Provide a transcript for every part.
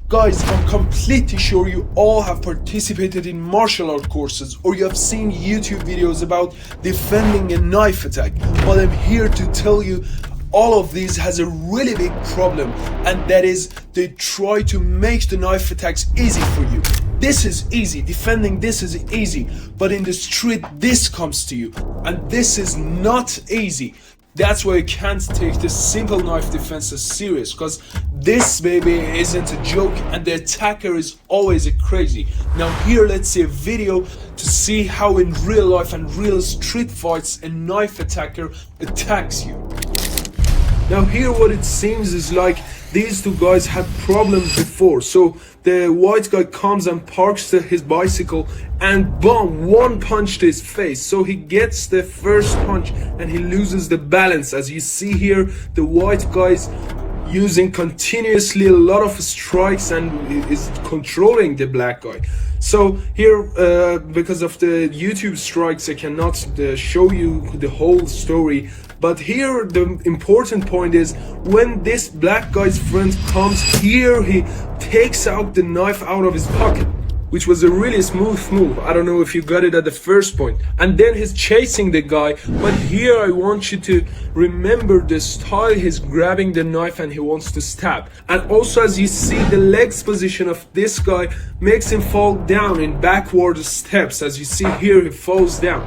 Guys, I'm completely sure you all have participated in martial art courses or you have seen YouTube videos about defending a knife attack. But I'm here to tell you all of these has a really big problem, and that is they try to make the knife attacks easy for you. This is easy, defending this is easy, but in the street this comes to you, and this is not easy. That's why you can't take the simple knife defense as serious, because this baby isn't a joke and the attacker is always a crazy. Now here let's see a video to see how in real life and real street fights a knife attacker attacks you. Now here what it seems is like these two guys had problems before. So the white guy comes and parks his bicycle and boom, one punch to his face. So he gets the first punch and he loses the balance. As you see here, the white guy's using continuously a lot of strikes and is controlling the black guy. So here, because of the YouTube strikes, I cannot show you the whole story. But here the important point is when this black guy's friend comes here, he takes out the knife out of his pocket, which was a really smooth move. I don't know if you got it at the first point. And then he's chasing the guy, but here I want you to remember the style. He's grabbing the knife and he wants to stab. And also as you see, the legs position of this guy makes him fall down in backward steps. As you see here, he falls down.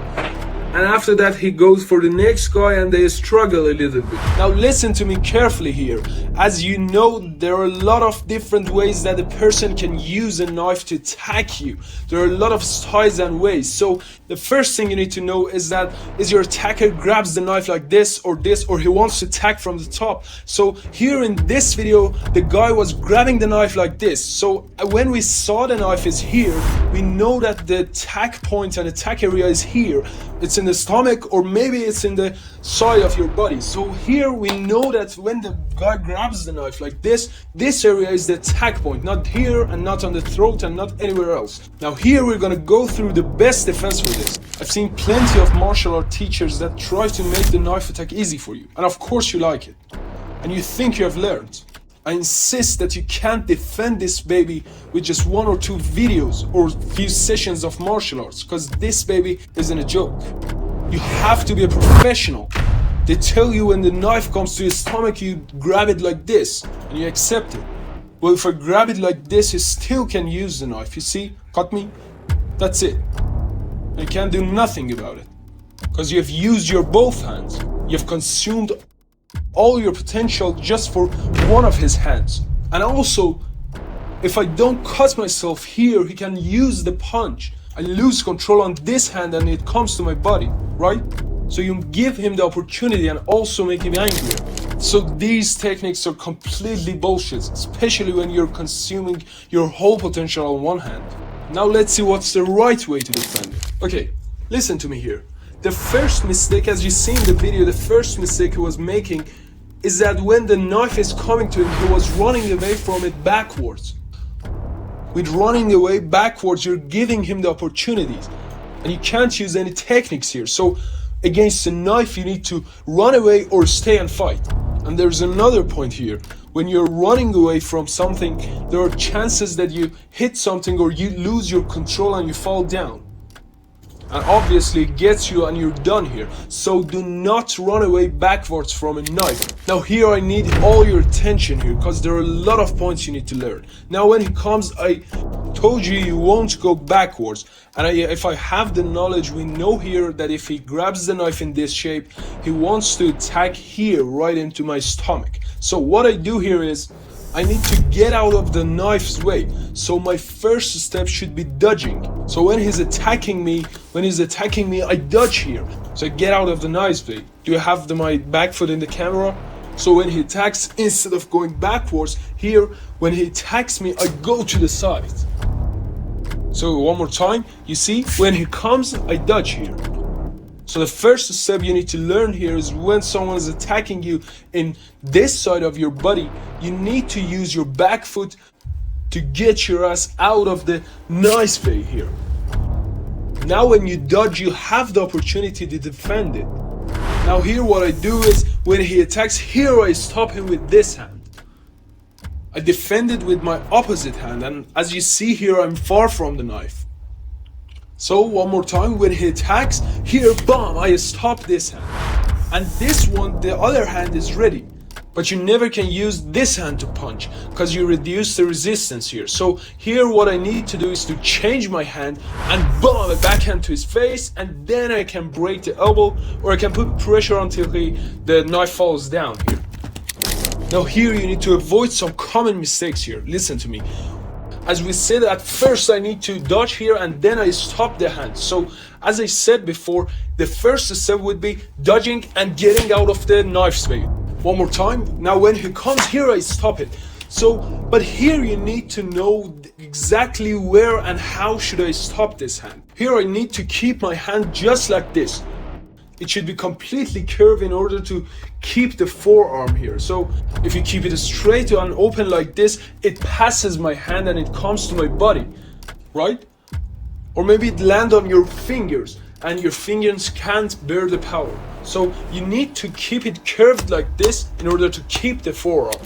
And after that he goes for the next guy and they struggle a little bit. Now listen to me carefully here. As you know, there are a lot of different ways that a person can use a knife to attack you. There are a lot of styles and ways. So the first thing you need to know is that your attacker grabs the knife like this, or he wants to attack from the top. So here in this video, the guy was grabbing the knife like this. So when we saw the knife is here, we know that the attack point and attack area is here. It's in the stomach, or maybe it's in the side of your body. So here we know that when the guy grabs the knife like this area is the attack point, not here and not on the throat and not anywhere else. Now here we're gonna go through the best defense for this. I've seen plenty of martial art teachers that try to make the knife attack easy for you, and of course you like it and you think you have learned. I insist that you can't defend this baby with just 1 or 2 videos or few sessions of martial arts, because this baby isn't a joke. You have to be a professional. They tell you when the knife comes to your stomach, you grab it like this and you accept it. Well, if I grab it like this, you still can use the knife. You see, cut me, that's it. And you can't do nothing about it, because you have used your both hands. You have consumed all your potential just for one of his hands. And also, if I don't cut myself here, he can use the punch. I lose control on this hand and it comes to my body, right? So you give him the opportunity and also make him angrier. So these techniques are completely bullshit, especially when you're consuming your whole potential on one hand. Now let's see what's the right way to defend it. Okay, listen to me here. The first mistake, as you see in the video, the first mistake he was making is that when the knife is coming to him, he was running away from it backwards. With running away backwards, you're giving him the opportunities, and you can't use any techniques here. So against a knife, you need to run away or stay and fight. And there's another point here. When you're running away from something, there are chances that you hit something or you lose your control and you fall down. And obviously it gets you and you're done here. So do not run away backwards from a knife. Now here I need all your attention here, because there are a lot of points you need to learn. Now when he comes, I told you won't go backwards. And if I have the knowledge, we know here that if he grabs the knife in this shape, he wants to attack here right into my stomach. So what I do here is I need to get out of the knife's way. So my first step should be dodging. So when he's attacking me, I dodge here. So I get out of the knife's way. Do you have my back foot in the camera? So when he attacks, instead of going backwards, here, when he attacks me, I go to the side. So one more time, you see, when he comes, I dodge here. So the first step you need to learn here is when someone is attacking you in this side of your body, you need to use your back foot to get your ass out of the knife way here. Now when you dodge, you have the opportunity to defend it. Now here what I do is, when he attacks here, I stop him with this hand. I defended with my opposite hand, and as you see here, I'm far from the knife. So one more time, when he attacks, here, bam, I stop this hand. And this one, the other hand is ready. But you never can use this hand to punch, because you reduce the resistance here. So here what I need to do is to change my hand and bam, a backhand to his face, and then I can break the elbow, or I can put pressure until the knife falls down here. Now here you need to avoid some common mistakes here. Listen to me. As we said, at first I need to dodge here and then I stop the hand. So as I said before, the first step would be dodging and getting out of the knife's way. One more time. Now when he comes here, I stop it. So, but here you need to know exactly where and how should I stop this hand. Here I need to keep my hand just like this. It should be completely curved in order to keep the forearm here. So if you keep it straight and open like this, it passes my hand and it comes to my body, right? Or maybe it lands on your fingers and your fingers can't bear the power. So you need to keep it curved like this in order to keep the forearm.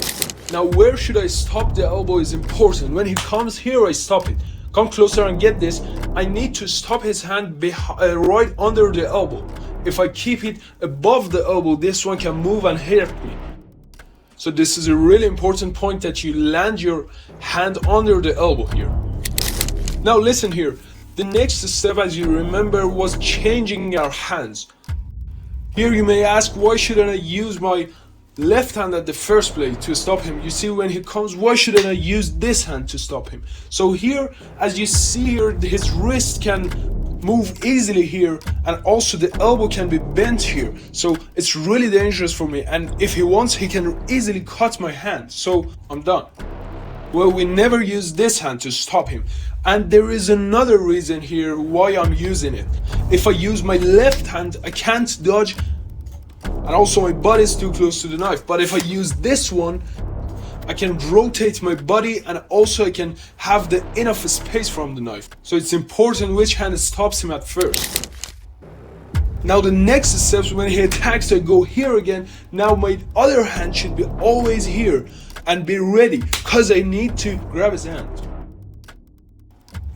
Now where should I stop the elbow is important. When he comes here, I stop it. Come closer and get this. I need to stop his hand right under the elbow. If I keep it above the elbow, this one can move and hit me. So this is a really important point, that you land your hand under the elbow here. Now listen here. The next step, as you remember, was changing our hands. Here you may ask, why shouldn't I use my left hand at the first place to stop him? You see, when he comes, why shouldn't I use this hand to stop him? So here, as you see here, his wrist can move easily here, and also the elbow can be bent here. So it's really dangerous for me, and if he wants, he can easily cut my hand. So I'm done. Well, we never use this hand to stop him. And there is another reason here why I'm using it. If I use my left hand, I can't dodge, and also my body is too close to the knife. But if I use this one, I can rotate my body, and also I can have the enough space from the knife. So it's important which hand stops him at first. Now the next steps, when he attacks, I go here again. Now my other hand should be always here and be ready, because I need to grab his hand.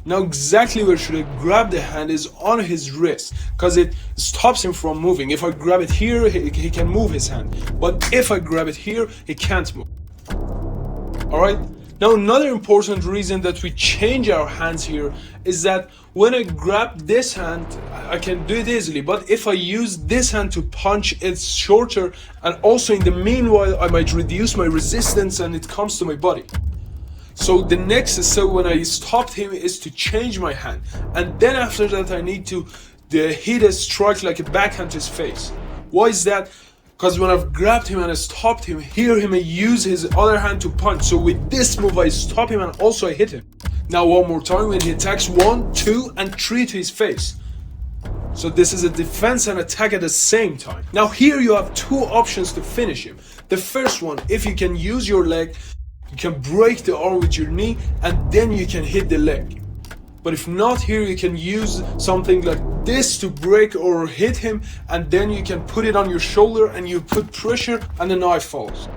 Now exactly where should I grab the hand is on his wrist, because it stops him from moving. If I grab it here, he can move his hand. But if I grab it here, he can't move. Alright? Now another important reason that we change our hands here is that when I grab this hand, I can do it easily. But if I use this hand to punch, it's shorter, and also in the meanwhile I might reduce my resistance and it comes to my body. So the next step when I stopped him is to change my hand, and then after that I need to hit a strike like a backhand to his face. Why is that? Because when I've grabbed him and I stopped him, here he may use his other hand to punch. So with this move I stop him and also I hit him. Now one more time, when he attacks 1, 2 and 3 to his face. So this is a defense and attack at the same time. Now here you have two options to finish him. The first one, if you can use your leg, you can break the arm with your knee and then you can hit the leg. But if not, here you can use something like this to break or hit him, and then you can put it on your shoulder and you put pressure and the knife falls.